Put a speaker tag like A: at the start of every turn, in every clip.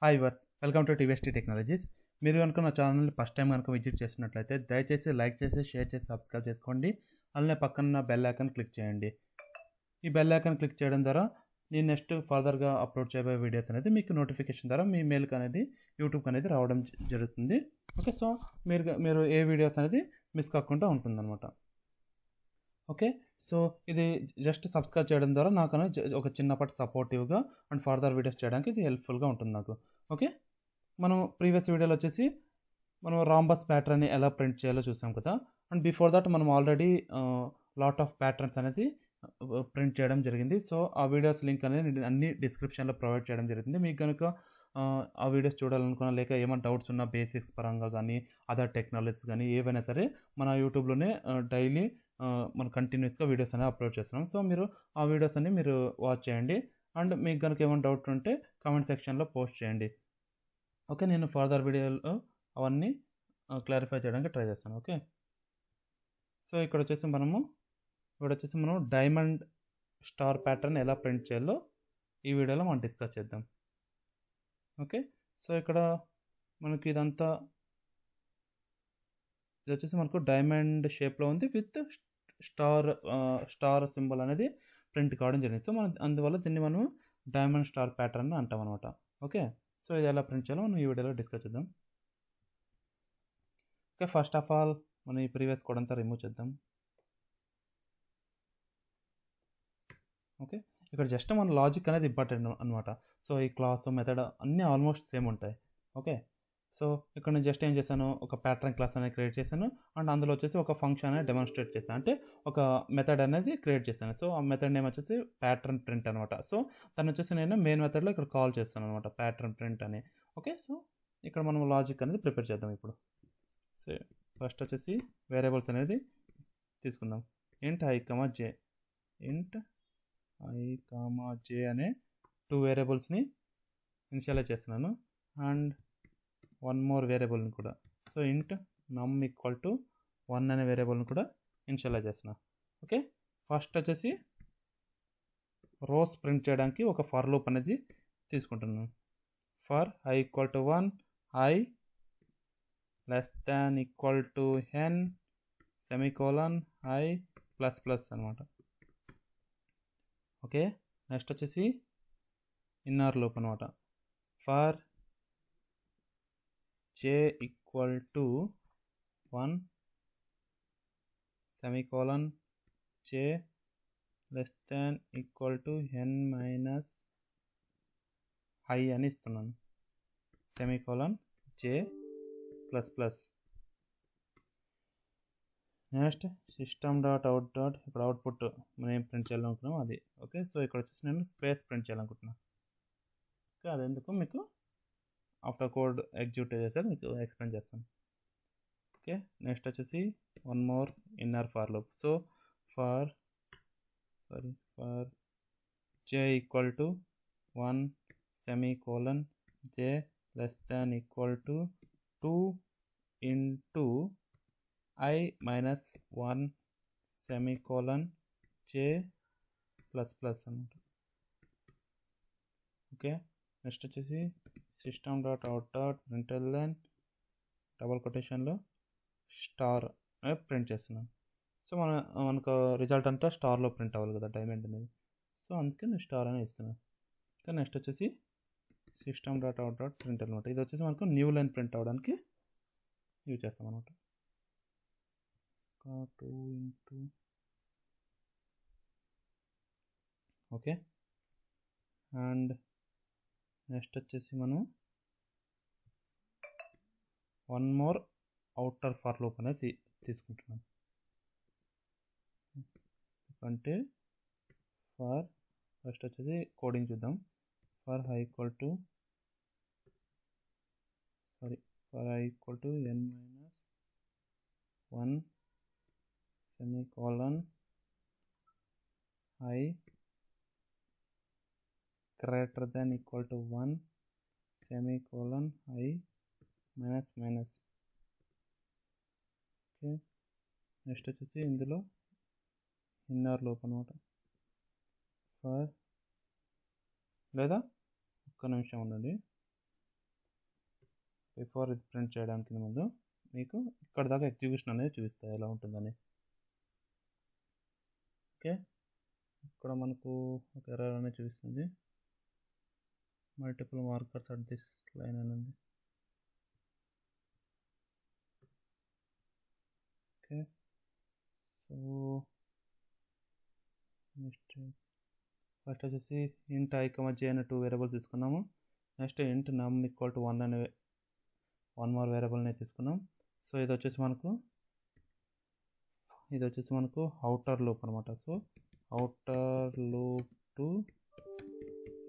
A: Hi viewers welcome to Tvs Tree Technologies. మీరు కనుక నా ఛానల్ని ఫస్ట్ టైం కనుక విజిట్ చేసినట్లయితే దయచేసి లైక్ చేసి షేర్ చేసి సబ్స్క్రైబ్ చేసుకోండి. అలానే పక్కన బెల్ ఐకాన్ క్లిక్ చేయండి. ఈ బెల్ ఐకాన్ క్లిక్ చేయడం ద్వారా నేను నెక్స్ట్ ఫర్దర్గా అప్లోడ్ చేయబోయే వీడియోస్ అనేది మీకు నోటిఫికేషన్ ద్వారా మీ మెయిల్కి అనేది యూట్యూబ్కి అనేది రావడం జరుగుతుంది. ఓకే, సో మీరు ఏ వీడియోస్ అనేది మిస్ కాకుండా ఉంటుందన్నమాట. ఓకే, సో ఇది జస్ట్ సబ్స్క్రైబ్ చేయడం ద్వారా నాకు అనేది ఒక చిన్నపాటి సపోర్టివ్గా అండ్ ఫర్దర్ వీడియోస్ చేయడానికి ఇది హెల్ప్ఫుల్గా ఉంటుంది నాకు. ఓకే, మనం ప్రీవియస్ వీడియోలో వచ్చేసి మనం రాంబస్ ప్యాటర్న్ని ఎలా ప్రింట్ చేయాలో చూసాం కదా. అండ్ బిఫోర్ దట్ మనం ఆల్రెడీ లాట్ ఆఫ్ ప్యాటర్న్స్ అనేది ప్రింట్ చేయడం జరిగింది. సో ఆ వీడియోస్ లింక్ అనేది నేను అన్ని డిస్క్రిప్షన్లో ప్రొవైడ్ చేయడం జరిగింది. మీకు కనుక ఆ వీడియోస్ చూడాలనుకున్నా లేక ఏమైనా డౌట్స్ ఉన్నా బేసిక్స్ పరంగా కానీ అదర్ టెక్నాలజీస్ కానీ ఏవైనా సరే మన యూట్యూబ్లోనే డైలీ మనం కంటిన్యూస్గా వీడియోస్ అనేవి అప్లోడ్ చేస్తున్నాం. సో మీరు ఆ వీడియోస్ అన్ని మీరు వాచ్ చేయండి. అండ్ మీకు కనుక ఏమైనా డౌట్ ఉంటే కామెంట్ సెక్షన్లో పోస్ట్ చేయండి. ఓకే, నేను ఫర్దర్ వీడియోలో అవన్నీ క్లారిఫై చేయడానికి ట్రై చేస్తాను. ఓకే, సో ఇక్కడ వచ్చేసి మనం డైమండ్ స్టార్ ప్యాటర్న్ ఎలా ప్రింట్ చేయాలో ఈ వీడియోలో మనం డిస్కస్ చేద్దాం. ఓకే, సో ఇక్కడ మనకి ఇది వచ్చేసి మనకు డైమండ్ షేప్లో ఉంది విత్ స్టార్ సింబల్ అనేది ప్రింట్ కావడం జరిగింది. సో మనం అందువల్ల దీన్ని మనం డైమండ్ స్టార్ ప్యాటర్న్ అంటాం అనమాట. ఓకే, సో ఇది ఎలా ప్రింట్ చేయాలో మనం ఈ వీడియోలో డిస్కస్ చేద్దాం. ఓకే, ఫస్ట్ ఆఫ్ ఆల్ మనం ఈ ప్రీవియస్ కోడ్ అంతా రిమూవ్ చేద్దాం. ఓకే, ఇక్కడ జస్ట్ మన లాజిక్ అనేది ఇంపార్టెంట్ అనమాట. సో ఈ క్లాస్ మెథడ్ అన్నీ ఆల్మోస్ట్ సేమ్ ఉంటాయి. ఓకే, సో ఇక్కడ నేను జస్ట్ ఏం చేశాను, ఒక ప్యాటర్న్ క్లాస్ అనేది క్రియేట్ చేశాను. అండ్ అందులో వచ్చేసి ఒక ఫంక్షన్ అనేది డెమాన్స్ట్రేట్ చేశాను, అంటే ఒక మెథడ్ అనేది క్రియేట్ చేశాను. సో ఆ మెథడ్ నేమ్ వచ్చేసి ప్యాటర్న్ ప్రింట్ అనమాట. సో దాన్ని వచ్చేసి నేను మెయిన్ మెథడ్లో ఇక్కడ కాల్ చేస్తాను అనమాట, ప్యాటర్న్ ప్రింట్ అని. ఓకే, సో ఇక్కడ మనం లాజిక్ అనేది ప్రిపేర్ చేద్దాం ఇప్పుడు. సో ఫస్ట్ వచ్చేసి వేరియబుల్స్ అనేది తీసుకుందాం. ఇంట్ i, j ఇంట్ i, j అనే 2 వేరియబుల్స్ని ఇనిషియలైజ్ చేస్తున్నాను. అండ్ వన్ మోర్ వేరియబుల్ని కూడా, సో ఇంట్ నమ్ ఈక్వల్ టు 1 అనే వేరియబుల్ని కూడా ఇనిషియలైజ్ చేస్తున్నాను. ఓకే, ఫస్ట్ వచ్చేసి రోస్ ప్రింట్ చేయడానికి ఒక ఫర్ లూప్ అనేది తీసుకుంటున్నాను. For i equal to 1, i less than equal to n semicolon i plus plus అనమాట. ఓకే, నెక్స్ట్ వచ్చేసి ఇన్నర్ లూప్ అనమాట. For j equal to 1 semicolon j less than equal to n minus i అని ఇస్తున్నాను. semicolon j plus plus. Next system dot out dot, ఇక్కడ output మనం ఏం print చేయాలనుకున్నాం అది. Okay, so ఇక్కడ వచ్చేసి నేను స్పేస్ ప్రింట్ చేయాలనుకుంటున్నాను. ఓకే, అది ఎందుకు మీకు ఆఫ్టర్ కోడ్ ఎగ్జిక్యూట్ చేసేది మీకు ఎక్స్ప్లెయిన్ చేస్తాను. ఓకే, నెక్స్ట్ వచ్చేసి one more inner for loop. So for j equal to 1 semicolon j less than equal to 2 into i minus 1 semicolon j plus plus అనమాట. Okay, next వచ్చేసి system dot out dot println double కొటేషన్లో star print చేస్తున్నాను. So మనకు result అంతా స్టార్లో print అవ్వాలి కదా diamond అనేది. సో అందుకే నేను స్టార్ అని ఇస్తున్నాను. ఓకే, నెక్స్ట్ వచ్చేసి system dot out dot print అనమాట. ఇది వచ్చేసి మనకు న్యూ లైన్ ప్రింట్ అవ్వడానికి యూజ్ చేస్తాం అనమాట. 2 into ఓకే, అండ్ నెక్స్ట్ వచ్చేసి మనం one more outer for loop అనేది తీసుకుంటున్నాం. అంటే ఫస్ట్ వచ్చేసి కోడింగ్ చూద్దాం. For i equal to n minus 1 semicolon i greater than equal to 1 semicolon i minus minus. Okay, next వచ్చేసి ఇందులో ఇన్నర్ లూప్ అనమాట. ఫర్ లేదా ఒక్క నిమిషం ఉండండి, బిఫోర్ ఇది ప్రింట్ చేయడానికి ముందు మీకు ఇక్కడ దాకా ఎగ్జిక్యూషన్ అనేది చూపిస్తాయి ఎలా ఉంటుందని. ఓకే, ఇక్కడ మనకు ఒక ఎర్రర్ అనేది చూపిస్తుంది, multiple markers at this line అని ఉంది. ఓకే, సో నెక్స్ట్ ఫస్ట్ వచ్చేసి ఇంట్ i, j అనే 2 వేరియబుల్స్ తీసుకున్నాము. నెక్స్ట్ ఇంట్ నమ్ ఈక్వల్ టు 1 అనే 1 మోర్ వేరియబుల్ని తీసుకున్నాం. సో ఇది వచ్చేసి మనకు అవుటర్ లూప్ అనమాట. So outer loop to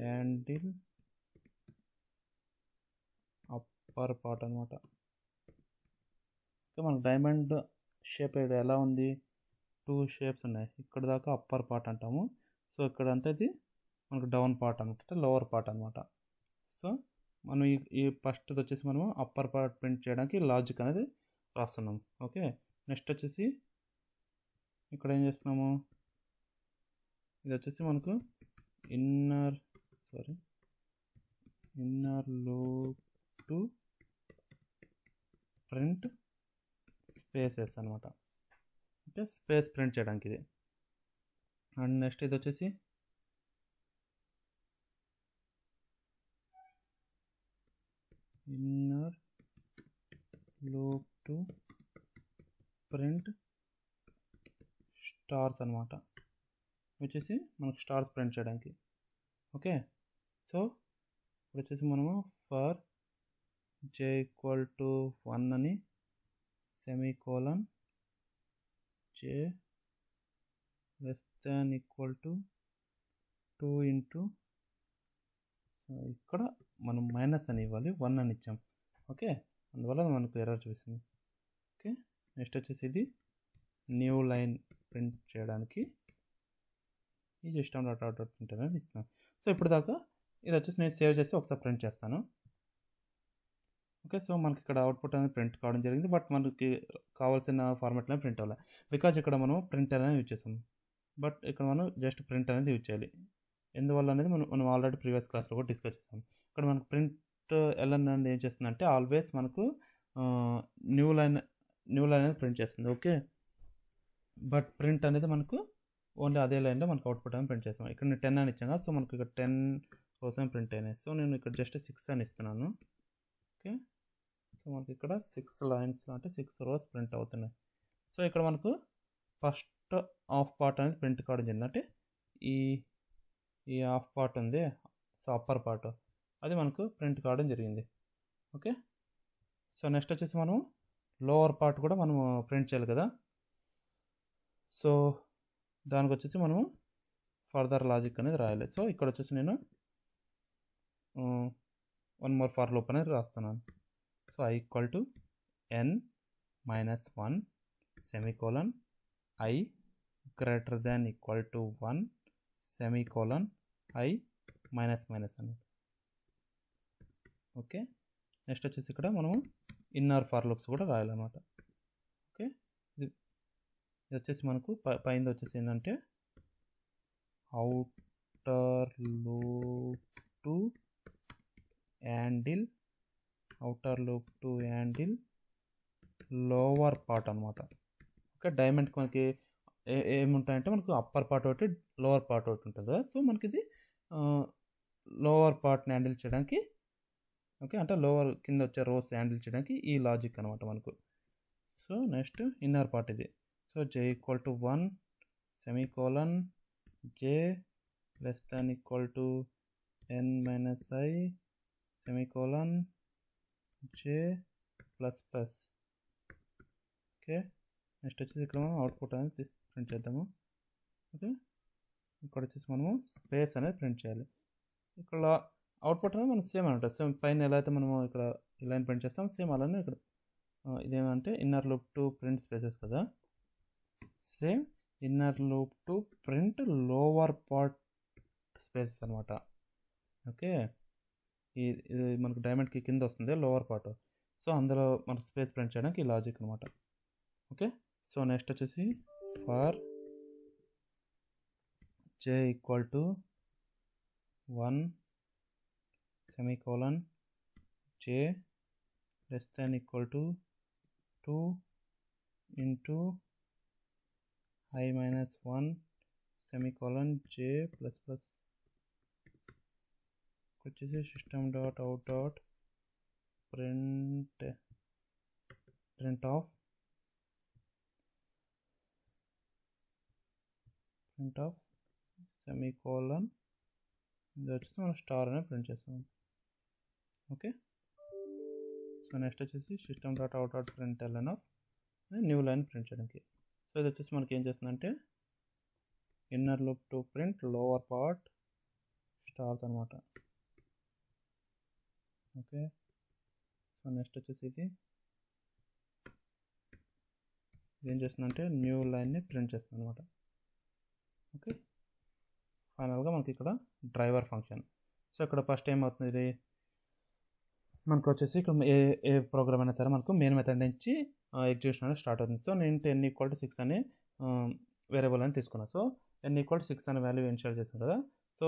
A: handle upper part అనమాట. ఓకే, మనకు డైమండ్ షేప్ ఎలా ఉంది, 2 షేప్స్ ఉన్నాయి. ఇక్కడ దాకా అప్పర్ పార్ట్ అంటాము. సో ఇక్కడ అంటే ఇది మనకు డౌన్ పార్ట్ అనమాట, లోవర్ పార్ట్ అనమాట. సో మనం ఈ ఫస్ట్ వచ్చేసి మనము అప్పర్ పార్ట్ ప్రింట్ చేయడానికి లాజిక్ అనేది రాస్తున్నాం. ఓకే, నెక్స్ట్ వచ్చేసి ఇక్కడ ఏం చేస్తున్నాము, ఇది వచ్చేసి మనకు inner loop to print spaces అనమాట. ఓకే, స్పేస్ ప్రింట్ చేయడానికి ఇది. అండ్ నెక్స్ట్ ఇది వచ్చేసి inner loop to print stars అనమాట, వచ్చేసి మనకు స్టార్స్ ప్రింట్ చేయడానికి. ఓకే, సో ఇప్పుడు వచ్చేసి మనము ఫర్ j ఈక్వల్ టు 1 అని semicolon j less than equal to 2 into, ఇక్కడ మనం మైనస్ అని ఇవ్వాలి, 1 అని ఇచ్చాం. ఓకే, అందువల్ల మనకు ఎర్రర్ చూపిస్తుంది. ఓకే, నెక్స్ట్ వచ్చేసి ఇది న్యూ లైన్ ప్రింట్ చేయడానికి ఈ సిస్టమ్ డాట్ అవుట్ ప్రింట్ అనేది ఇస్తున్నాం. సో ఇప్పుడు దాకా ఇది వచ్చేసి నేను సేవ్ చేసి ఒకసారి ప్రింట్ చేస్తాను. ఓకే, సో మనకి ఇక్కడ అవుట్పుట్ అనేది ప్రింట్ కావడం జరిగింది, బట్ మనకి కావాల్సిన ఫార్మాట్లో ప్రింట్ అవ్వాలి, బికాజ్ ఇక్కడ మనం ప్రింట్ అనేది యూజ్ చేస్తాం. బట్ ఇక్కడ మనం జస్ట్ ప్రింట్ అనేది యూజ్ చేయాలి. ఎందువల్ల అనేది మనం ఆల్రెడీ ప్రీవియస్ క్లాస్లో కూడా డిస్కస్ చేస్తాం. ఇక్కడ మనకు ప్రింట్ ఎల్ఎన్ అనేది ఏం చేస్తుందంటే ఆల్వేస్ మనకు న్యూ లైన్ అనేది ప్రింట్ చేస్తుంది. ఓకే, బట్ ప్రింట్ అనేది మనకు ఓన్లీ అదే లైన్లో మనకు అవుట్పుట్ అని ప్రింట్ చేస్తాం. ఇక్కడ నేను 10 అని ఇచ్చాను, సో మనకు ఇక్కడ 10 కోసం ప్రింట్ అయినాయి. సో నేను ఇక్కడ జస్ట్ 6 అని ఇస్తున్నాను. ఓకే, సో మనకి ఇక్కడ 6 లైన్స్ అంటే 6 రోస్ ప్రింట్ అవుతున్నాయి. సో ఇక్కడ మనకు ఫస్ట్ హాఫ్ పార్ట్ అనేది ప్రింట్ కావడం జరిగింది, అంటే ఈ హాఫ్ పార్ట్ ఉంది, సో అప్పర్ పార్ట్ అది మనకు ప్రింట్ కావడం జరిగింది. ఓకే, సో నెక్స్ట్ వచ్చేసి మనం లోవర్ పార్ట్ కూడా మనము ప్రింట్ చేయాలి కదా. సో దానికి వచ్చేసి మనము ఫర్దర్ లాజిక్ అనేది రాయాలి. సో ఇక్కడ వచ్చేసి నేను 1 మోర్ ఫర్ లూప్ అనేది రాస్తున్నాను. So i equal to n minus 1 semicolon i greater than equal to 1 semicolon i minus అని. ఓకే, నెక్స్ట్ వచ్చేసి ఇక్కడ మనము ఇన్నర్ ఫర్ లూప్స్ కూడా రాయాలన్నమాట. ఓకే, ఇది వచ్చేసి మనకు పైన వచ్చేసి ఏంటంటే outer loop to handle lower part అనమాట. ఓకే, డైమండ్కి మనకి ఏముంటాయంటే మనకు అప్పర్ పార్ట్ ఒకటి లోవర్ పార్ట్ ఒకటి ఉంటుంది కదా. సో మనకి ఇది లోవర్ పార్ట్ని హ్యాండిల్ చేయడానికి, ఓకే, అంటే లోవర్ కింద వచ్చే రోస్ హ్యాండిల్ చేయడానికి ఈ లాజిక్ అనమాట మనకు. సో నెక్స్ట్ ఇన్నర్ పార్ట్ ఇది. So j equal to 1 semicolon j less than equal to n minus i semicolon j plus. Okay, next వచ్చేసి ఇక్కడ మనం అవుట్పుట్ అనేది ప్రింట్ చేద్దాము. ఓకే, ఇక్కడ వచ్చేసి మనము స్పేస్ అనేది ప్రింట్ చేయాలి. ఇక్కడ అవుట్పుట్ అనేది మనం సేమ్ అనమాట. సేమ్ పైన ఎలా అయితే మనము ఇక్కడ ఈ లైన్ ప్రింట్ చేస్తాం, సేమ్ అలానే ఇక్కడ ఇదేమంటే inner loop to print spaces కదా. Same inner loop to print lower part spaces అనమాట. ఓకే, ఇది మనకు డైమండ్కి కింద వస్తుంది లోవర్ పార్ట్. సో అందులో మనకు స్పేస్ ప్రింట్ చేయడానికి ఈ లాజిక్ అనమాట. ఓకే, సో నెక్స్ట్ వచ్చేసి for j equal to 1 semicolon j less than equal to 2 into I minus 1 semicolon j plus plus వచ్చేసి system dot out dot print of semicolon ఇది వచ్చేసి మనం స్టార్ అనేది print చేస్తాం. ఓకే, సో నెక్స్ట్ వచ్చేసి system dot out dot print ln of new line print చేయడానికి. So ఇది వచ్చేసి మనకి ఏం చేస్తుందంటే inner loop to print lower part stars అనమాట. ఓకే, సో నెక్స్ట్ వచ్చేసి ఇది ఏం చేస్తుందంటే న్యూ లైన్ని ప్రింట్ చేస్తుంది అనమాట. ఓకే, ఫైనల్గా మనకి ఇక్కడ డ్రైవర్ ఫంక్షన్. సో ఇక్కడ ఫస్ట్ ఏమవుతుంది, ఇది మనకు వచ్చేసి ఇక్కడ ఏ ప్రోగ్రామ్ అయినా సరే మనకు మెయిన్ మెథడ్ నుంచి ఎగ్జిక్యూషన్ అనేది స్టార్ట్ అవుతుంది. సో నేను n = 6 అని వేరియబుల్ అని తీసుకున్నాను. సో n = 6 అనే వాల్యూ ఇన్షియల్ చేసాను కదా. సో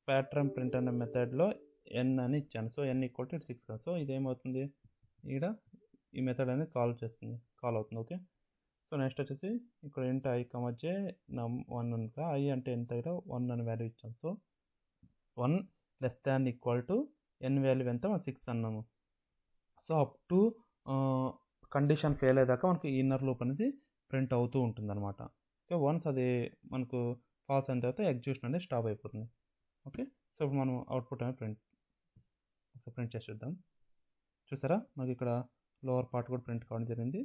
A: ప్యాటర్న్ ప్రింట్ అనే మెథడ్లో n అని ఇచ్చాను. సో n = 6 కదా. సో ఇదేమవుతుంది, ఇక్కడ ఈ మెథడ్ అనేది కాల్ అవుతుంది. ఓకే, సో నెక్స్ట్ వచ్చేసి ఇక్కడ ఇంట i, j 1 ఉంది కదా. i అంటే ఎంత, ఇక్కడ 1 అని వాల్యూ ఇచ్చాను. So 1 less than equal to n value ఎంత, మనం 6 అన్నాము. So up to condition fail అయ్యేదాకా మనకి ఇన్నర్ లూప్ అనేది ప్రింట్ అవుతూ ఉంటుంది అనమాట. ఓకే, వన్స్ అది మనకు ఫాల్స్ అయిన తర్వాత ఎగ్జిక్యూషన్ అనేది స్టాప్ అయిపోతుంది. ఓకే, సో ఇప్పుడు మనం అవుట్పుట్ అనేది ప్రింట్ చేసి చూద్దాం. చూసారా, మనకి ఇక్కడ లోవర్ పార్ట్ కూడా ప్రింట్ కావడం జరిగింది.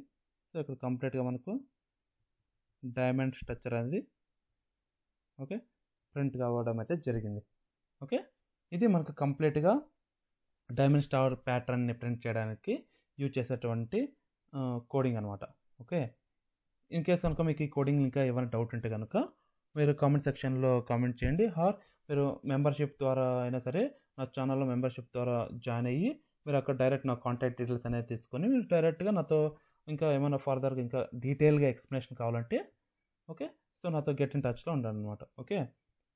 A: సో ఇక్కడ కంప్లీట్గా మనకు డైమండ్ స్ట్రక్చర్ అనేది ఓకే ప్రింట్ కావడం అయితే జరిగింది. ఓకే, ఇది మనకు కంప్లీట్గా డైమండ్ స్టార్ ప్యాటర్న్ని ప్రింట్ చేయడానికి యూజ్ చేసేటువంటి కోడింగ్ అనమాట. ఓకే, ఇన్ కేస్ కనుక మీకు ఈ కోడింగ్ ఇంకా ఏమైనా డౌట్ ఉంటే కనుక మీరు కామెంట్ సెక్షన్లో కామెంట్ చేయండి. ఆర్ మీరు మెంబర్షిప్ ద్వారా అయినా సరే నా ఛానల్లో మెంబర్షిప్ ద్వారా జాయిన్ అయ్యి మీరు అక్కడ డైరెక్ట్ నా కాంటాక్ట్ డీటెయిల్స్ అనేది తీసుకొని మీరు డైరెక్ట్గా నాతో ఇంకా ఏమైనా ఫర్దర్గా ఇంకా డీటెయిల్గా ఎక్స్ప్లెనేషన్ కావాలంటే ఓకే, సో నాతో గెట్ ఇన్ టచ్లో ఉండాలి అనమాట. ఓకే,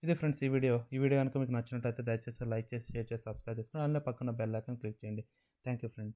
A: ఇది ఫ్రెండ్స్ ఈ వీడియో కనుక మీకు నచ్చినట్టయితే దయచేసి లైక్ చేసి షేర్ చేసి సబ్స్క్రైబ్ చేసుకోండి. అలానే పక్కన బెల్ ఐకాన్ క్లిక్ చేయండి. Thank you friends.